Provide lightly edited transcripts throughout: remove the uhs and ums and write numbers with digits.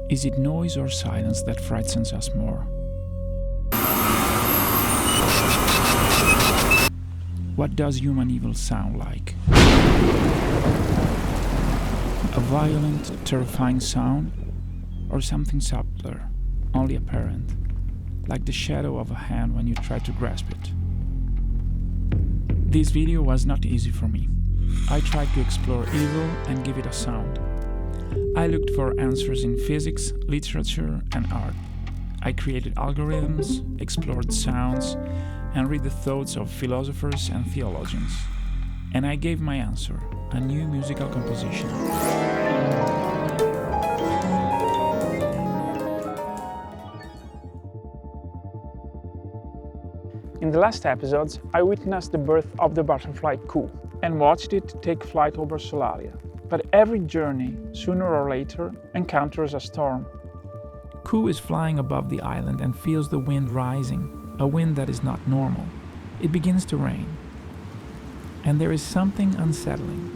Is it noise or silence that frightens us more? What does human evil sound like? A violent, terrifying sound, or something subtler, only apparent, like the shadow of a hand when you try to grasp it? This video was not easy for me. I tried to explore evil and give it a sound. I looked for answers in physics, literature, and art. I created algorithms, explored sounds, and read the thoughts of philosophers and theologians. And I gave my answer, a new musical composition. In the last episodes, I witnessed the birth of the butterfly Ku and watched it take flight over Solaria. But every journey, sooner or later, encounters a storm. Ku is flying above the island and feels the wind rising, a wind that is not normal. It begins to rain. And there is something unsettling.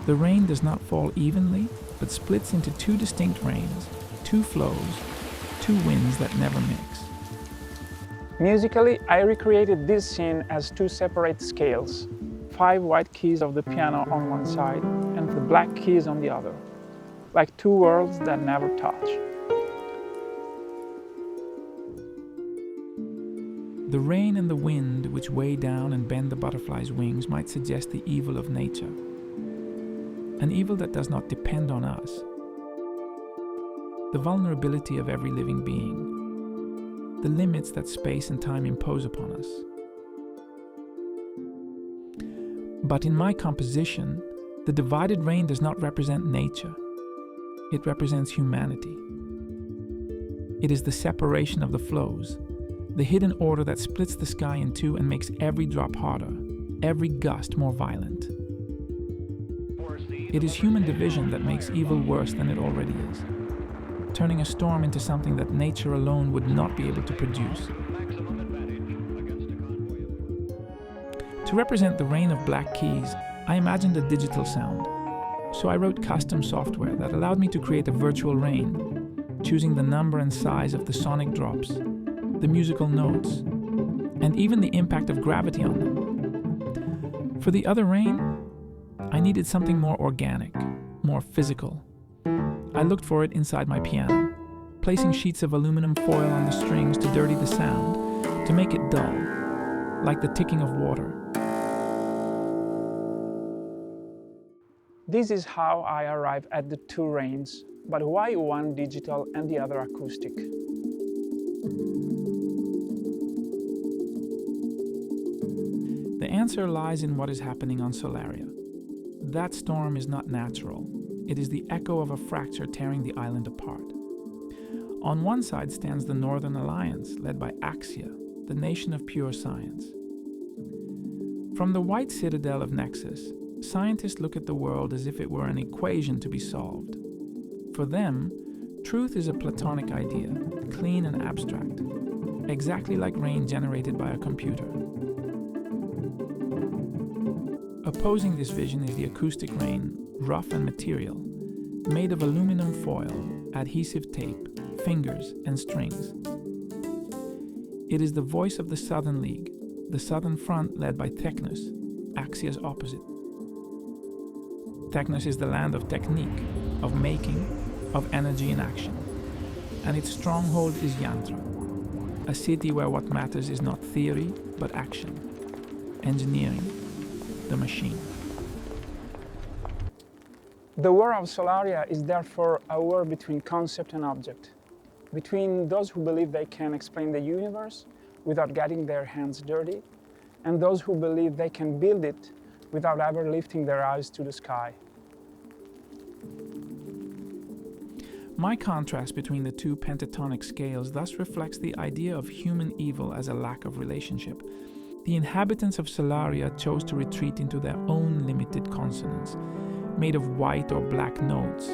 The rain does not fall evenly, but splits into two distinct rains, two flows, two winds that never mix. Musically, I recreated this scene as two separate scales, 5 white keys of the piano on one side and the black keys on the other, like two worlds that never touch. The rain and the wind which weigh down and bend the butterfly's wings might suggest the evil of nature, an evil that does not depend on us, the vulnerability of every living being, the limits that space and time impose upon us. But in my composition, the divided rain does not represent nature. It represents humanity. It is the separation of the flows, the hidden order that splits the sky in two and makes every drop harder, every gust more violent. It is human division that makes evil worse than it already is, turning a storm into something that nature alone would not be able to produce. To represent the rain of black keys, I imagined a digital sound. So I wrote custom software that allowed me to create a virtual rain, choosing the number and size of the sonic drops, the musical notes, and even the impact of gravity on them. For the other rain, I needed something more organic, more physical. I looked for it inside my piano, placing sheets of aluminum foil on the strings to dirty the sound, to make it dull, like the ticking of water. This is how I arrive at the two rains, but why one digital and the other acoustic? The answer lies in what is happening on Solaria. That storm is not natural. It is the echo of a fracture tearing the island apart. On one side stands the Northern Alliance, led by Axia, the nation of pure science. From the white citadel of Nexus, scientists look at the world as if it were an equation to be solved. For them, truth is a Platonic idea, clean and abstract, exactly like rain generated by a computer. Opposing this vision is the acoustic rain, rough and material, made of aluminum foil, adhesive tape, fingers, and strings. It is the voice of the Southern League, the Southern Front led by Technos, Axia's opposite. Technos is the land of technique, of making, of energy in action. And its stronghold is Yantra, a city where what matters is not theory, but action, engineering, the machine. The war of Solaria is therefore a war between concept and object, between those who believe they can explain the universe without getting their hands dirty, and those who believe they can build it without ever lifting their eyes to the sky. My contrast between the two pentatonic scales thus reflects the idea of human evil as a lack of relationship. The inhabitants of Solaria chose to retreat into their own limited consonance, made of white or black notes,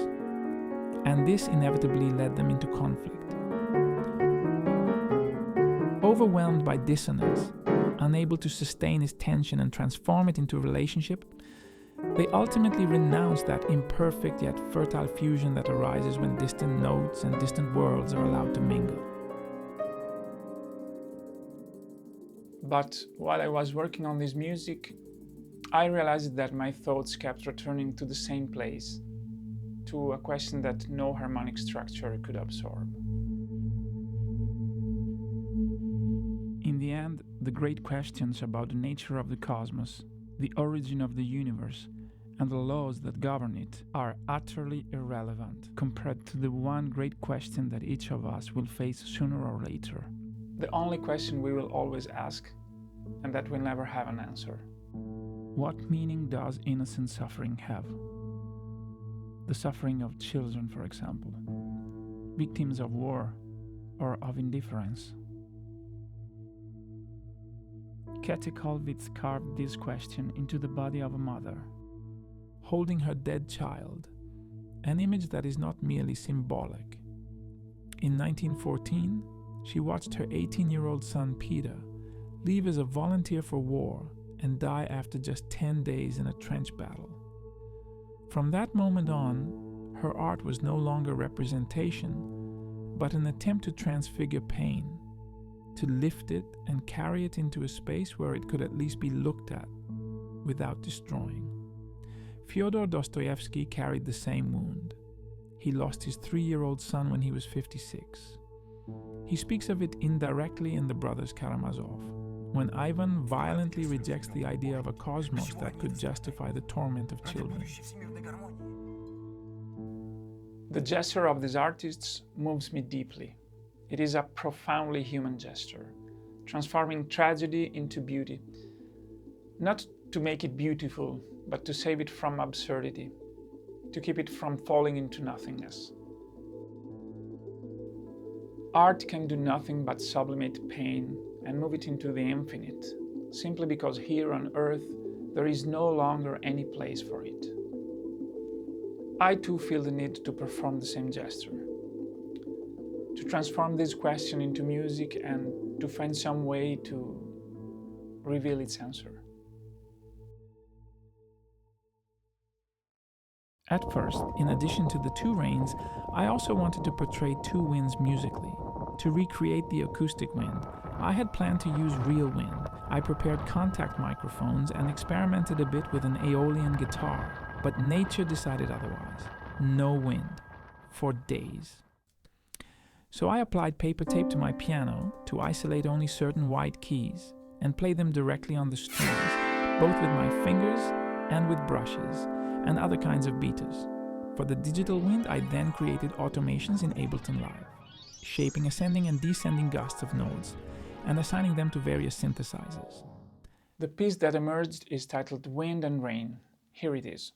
and this inevitably led them into conflict. Overwhelmed by dissonance, unable to sustain its tension and transform it into a relationship, They ultimately renounce that imperfect yet fertile fusion that arises when distant notes and distant worlds are allowed to mingle. But while I was working on this music, I realized that my thoughts kept returning to the same place, to a question that no harmonic structure could absorb. In the end, the great questions about the nature of the cosmos, the origin of the universe, and the laws that govern it are utterly irrelevant compared to the one great question that each of us will face sooner or later. The only question we will always ask, and that will never have an answer. What meaning does innocent suffering have? The suffering of children, for example, victims of war or of indifference. Käthe Kollwitz carved this question into the body of a mother, holding her dead child, an image that is not merely symbolic. In 1914, she watched her 18-year-old son Peter leave as a volunteer for war and die after just 10 days in a trench battle. From that moment on, her art was no longer representation, but an attempt to transfigure pain, to lift it and carry it into a space where it could at least be looked at without destroying. Fyodor Dostoevsky carried the same wound. He lost his 3-year-old son when he was 56. He speaks of it indirectly in The Brothers Karamazov, when Ivan violently rejects the idea of a cosmos that could justify the torment of children. The gesture of these artists moves me deeply. It is a profoundly human gesture, transforming tragedy into beauty, not to make it beautiful, but to save it from absurdity, to keep it from falling into nothingness. Art can do nothing but sublimate pain and move it into the infinite, simply because here on Earth there is no longer any place for it. I too feel the need to perform the same gesture, to transform this question into music and to find some way to reveal its answer. At first, in addition to the two rains, I also wanted to portray two winds musically. To recreate the acoustic wind, I had planned to use real wind. I prepared contact microphones and experimented a bit with an Aeolian guitar, but nature decided otherwise. No wind. For days. So I applied paper tape to my piano to isolate only certain white keys and play them directly on the strings, both with my fingers and with brushes and other kinds of beaters. For the digital wind, I then created automations in Ableton Live, shaping ascending and descending gusts of notes and assigning them to various synthesizers. The piece that emerged is titled Wind and Rain. Here it is.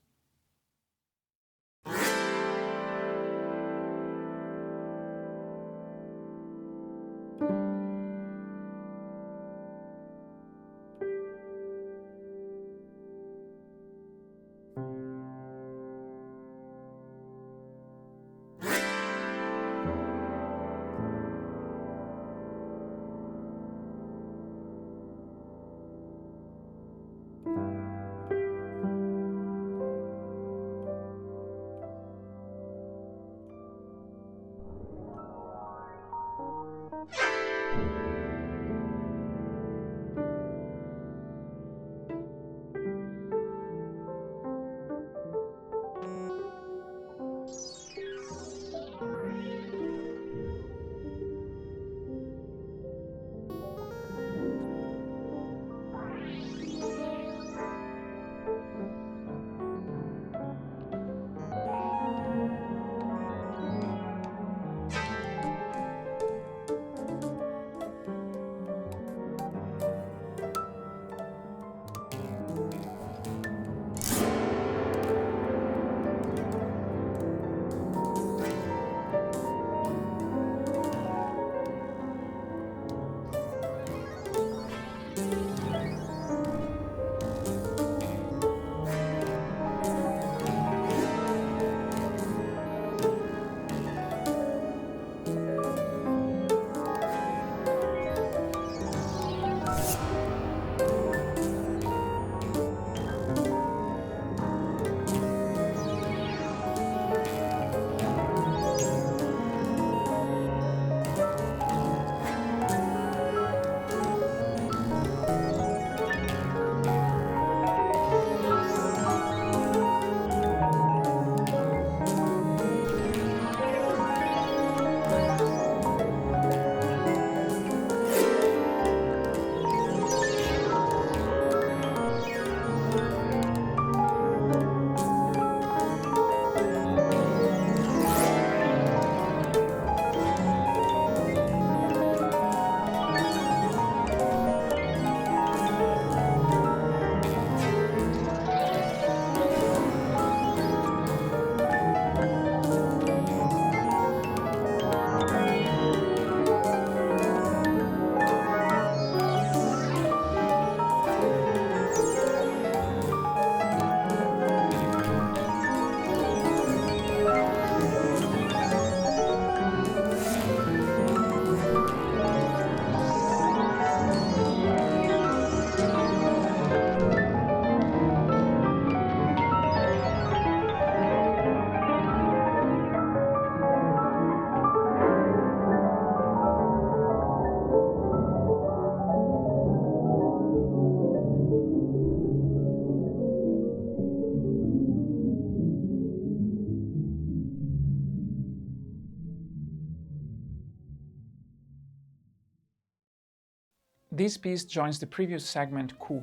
This piece joins the previous segment Coup,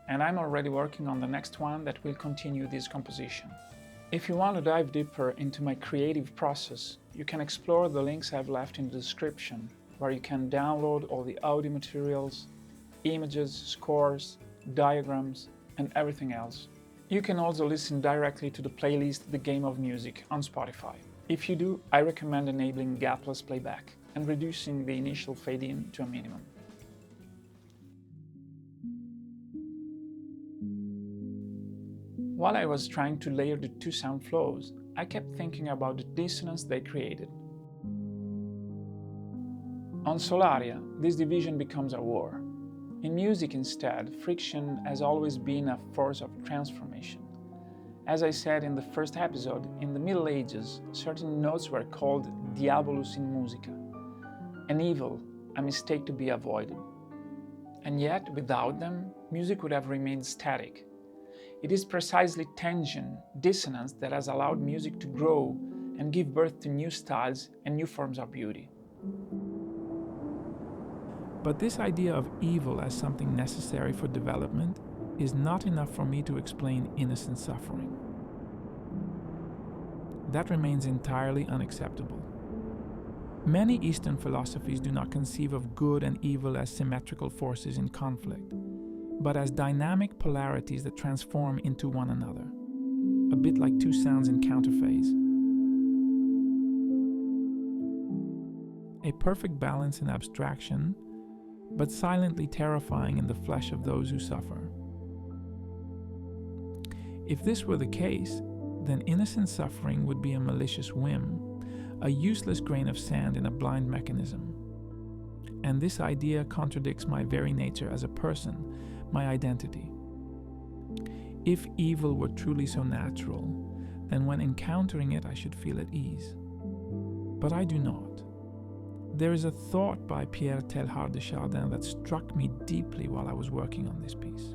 and I'm already working on the next one that will continue this composition. If you want to dive deeper into my creative process, you can explore the links I've left in the description, where you can download all the audio materials, images, scores, diagrams, and everything else. You can also listen directly to the playlist The Game of Music on Spotify. If you do, I recommend enabling gapless playback and reducing the initial fade-in to a minimum. While I was trying to layer the two sound flows, I kept thinking about the dissonance they created. On Solaria, this division becomes a war. In music instead, friction has always been a force of transformation. As I said in the first episode, in the Middle Ages, certain notes were called diabolus in musica, an evil, a mistake to be avoided. And yet, without them, music would have remained static. It is precisely tension, dissonance that has allowed music to grow and give birth to new styles and new forms of beauty. But this idea of evil as something necessary for development is not enough for me to explain innocent suffering. That remains entirely unacceptable. Many Eastern philosophies do not conceive of good and evil as symmetrical forces in conflict, but as dynamic polarities that transform into one another, a bit like two sounds in counterphase. A perfect balance in abstraction, but silently terrifying in the flesh of those who suffer. If this were the case, then innocent suffering would be a malicious whim, a useless grain of sand in a blind mechanism. And this idea contradicts my very nature as a person, my identity. If evil were truly so natural, then when encountering it I should feel at ease. But I do not. There is a thought by Teilhard de Chardin that struck me deeply while I was working on this piece.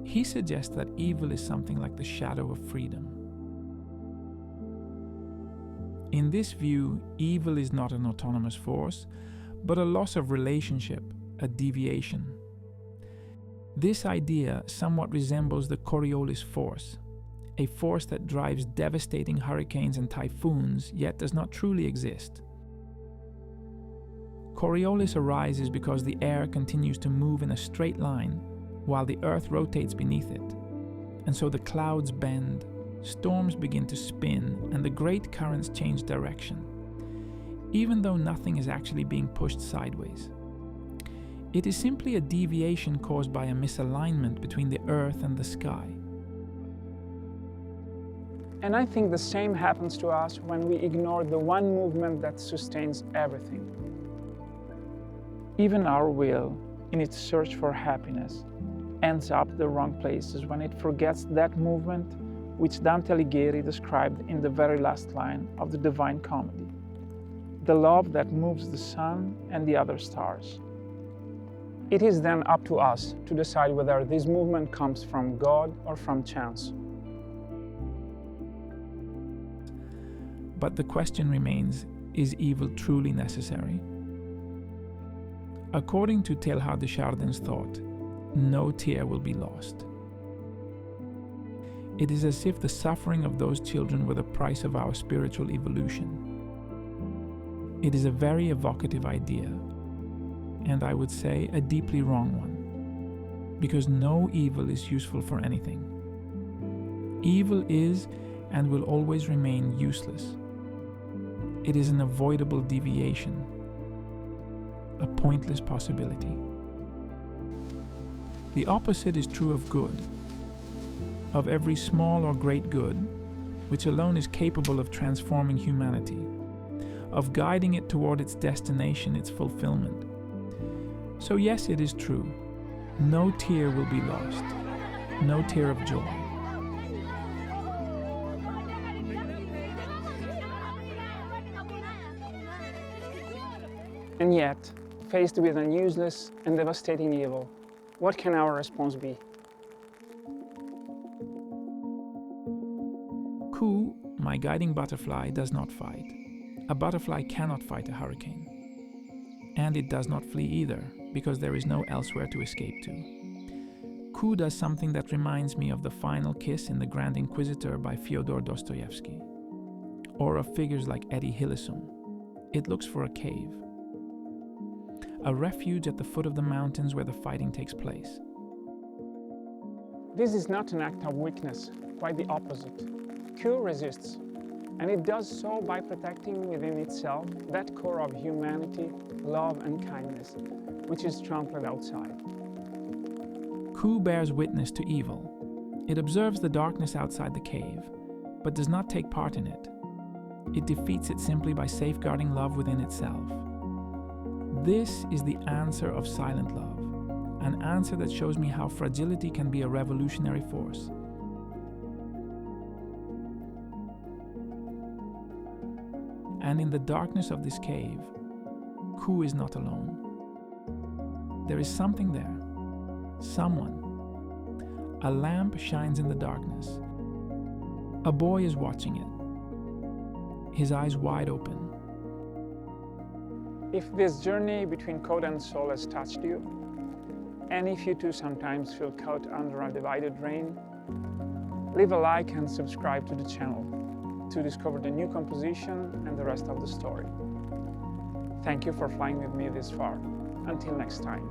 He suggests that evil is something like the shadow of freedom. In this view, evil is not an autonomous force, but a loss of relationship, a deviation. This idea somewhat resembles the Coriolis force, a force that drives devastating hurricanes and typhoons, yet does not truly exist. Coriolis arises because the air continues to move in a straight line, while the earth rotates beneath it. And so the clouds bend, storms begin to spin, and the great currents change direction, even though nothing is actually being pushed sideways. It is simply a deviation caused by a misalignment between the earth and the sky. And I think the same happens to us when we ignore the one movement that sustains everything. Even our will, in its search for happiness, ends up the wrong places when it forgets that movement which Dante Alighieri described in the very last line of the Divine Comedy, the love that moves the sun and the other stars. It is then up to us to decide whether this movement comes from God or from chance. But the question remains, is evil truly necessary? According to Teilhard de Chardin's thought, no tear will be lost. It is as if the suffering of those children were the price of our spiritual evolution. It is a very evocative idea, and I would say a deeply wrong one, because no evil is useful for anything. Evil is and will always remain useless. It is an avoidable deviation, a pointless possibility. The opposite is true of good, of every small or great good, which alone is capable of transforming humanity, of guiding it toward its destination, its fulfillment. So yes, it is true, no tear will be lost, no tear of joy. And yet, faced with an useless and devastating evil, what can our response be? Ku, my guiding butterfly, does not fight. A butterfly cannot fight a hurricane. And it does not flee either, because there is no elsewhere to escape to. Ku does something that reminds me of the final kiss in The Grand Inquisitor by Fyodor Dostoevsky, or of figures like Eddie Hillesum. It looks for a cave, a refuge at the foot of the mountains where the fighting takes place. This is not an act of weakness, quite the opposite. Ku resists, and it does so by protecting within itself that core of humanity, love and kindness, which is trampled outside. Ku bears witness to evil. It observes the darkness outside the cave, but does not take part in it. It defeats it simply by safeguarding love within itself. This is the answer of silent love, an answer that shows me how fragility can be a revolutionary force. And in the darkness of this cave, Ku is not alone. There is something there, someone. A lamp shines in the darkness. A boy is watching it, his eyes wide open. If this journey between code and soul has touched you, and if you too sometimes feel caught under a divided rein, leave a like and subscribe to the channel to discover the new composition and the rest of the story. Thank you for flying with me this far. Until next time.